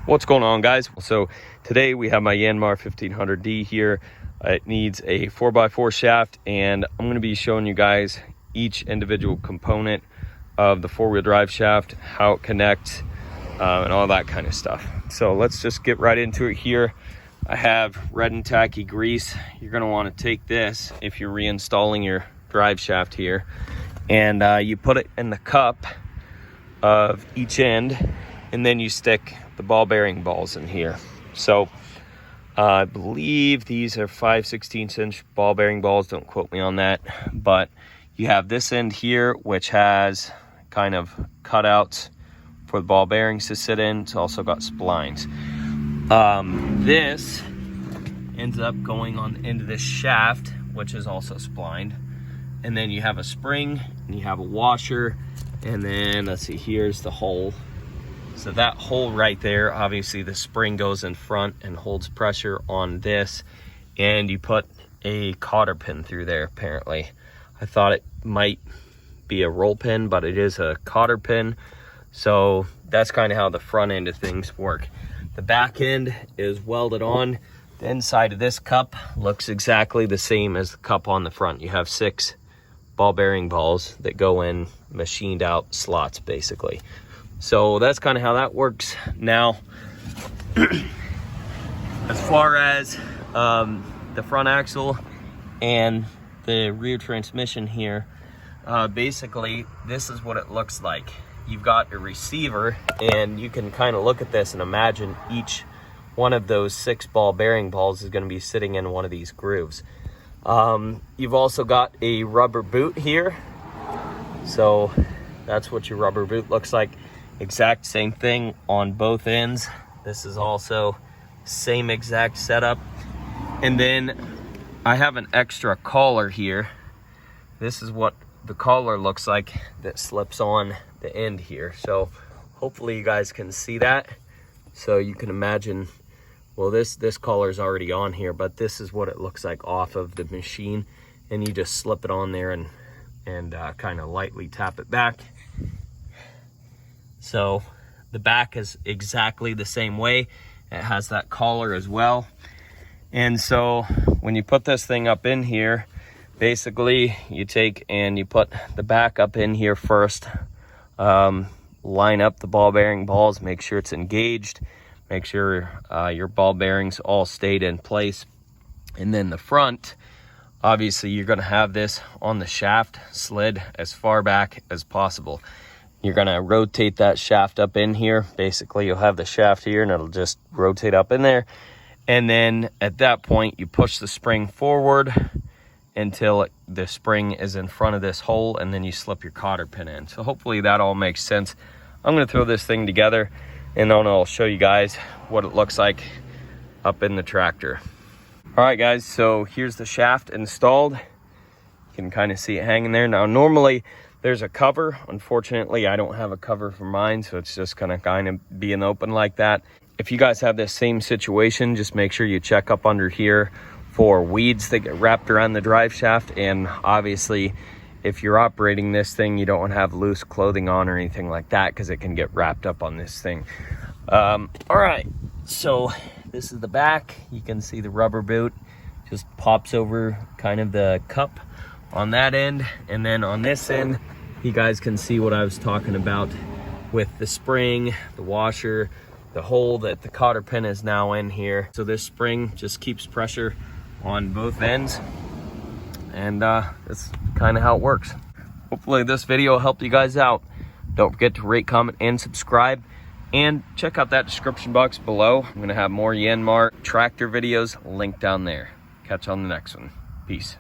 What's going on, guys? So today we have my YANMAR 1500D here. It needs a 4x4 shaft, and I'm going to be showing you guys each individual component of the four-wheel drive shaft, how it connects, and all that kind of stuff. So let's just get right into it here. I have red and tacky grease. You're going to want to take this if you're reinstalling your drive shaft here, and you put it in the cup of each end, and then you stick the ball bearing balls in here. So I believe these are 5/16 inch ball bearing balls, don't quote me on that, but you have this end here which has kind of cutouts for the ball bearings to sit in. It's also got splines. This ends up going on into this shaft, which is also splined, and then you have a spring and you have a washer, and then let's see, here's the hole. So that hole right there, obviously the spring goes in front and holds pressure on this, and you put a cotter pin through there apparently. I thought it might be a roll pin, but it is a cotter pin. So that's kind of how the front end of things work. The back end is welded on. The inside of this cup looks exactly the same as the cup on the front. You have 6 ball bearing balls that go in machined out slots basically. So that's kind of how that works. Now, as far as the front axle and the rear transmission here, basically this is what it looks like. You've got a receiver, and you can kind of look at this and imagine each one of those 6 ball bearing balls is going to be sitting in one of these grooves. You've also got a rubber boot here. So that's what your rubber boot looks like. Exact same thing on both ends. This is also same exact setup. And then I have an extra collar here. This is what the collar looks like that slips on the end here. So hopefully you guys can see that. So you can imagine, well, this collar is already on here, but this is what it looks like off of the machine. And you just slip it on there and kind of lightly tap it back. So the back is exactly the same way. It has that collar as well. And so when you put this thing up in here, basically you take and you put the back up in here first. Line up the ball bearing balls, make sure it's engaged, make sure your ball bearings all stayed in place. And then the front, obviously you're going to have this on the shaft slid as far back as possible. You're going to rotate that shaft up in here. Basically, you'll have the shaft here, and it'll just rotate up in there. And then at that point, you push the spring forward until the spring is in front of this hole, and then you slip your cotter pin in. So hopefully that all makes sense. I'm going to throw this thing together, and then I'll show you guys what it looks like up in the tractor. All right, guys, so here's the shaft installed. You can kind of see it hanging there. Now, normally there's a cover. Unfortunately, I don't have a cover for mine, so it's just gonna kind of being open like that. If you guys have this same situation, just make sure you check up under here for weeds that get wrapped around the drive shaft. And obviously, if you're operating this thing, you don't want to have loose clothing on or anything like that, because it can get wrapped up on this thing. All right, so this is the back. You can see the rubber boot just pops over kind of the cup on that end, and then on this end you guys can see what I was talking about with the spring, the washer, the hole that the cotter pin is now in here. So this spring just keeps pressure on both ends, and that's kind of how it works. Hopefully this video helped you guys out. Don't forget to rate, comment, and subscribe, and check out that description box below. I'm gonna have more YANMAR tractor videos linked down there. Catch you on the next one. Peace.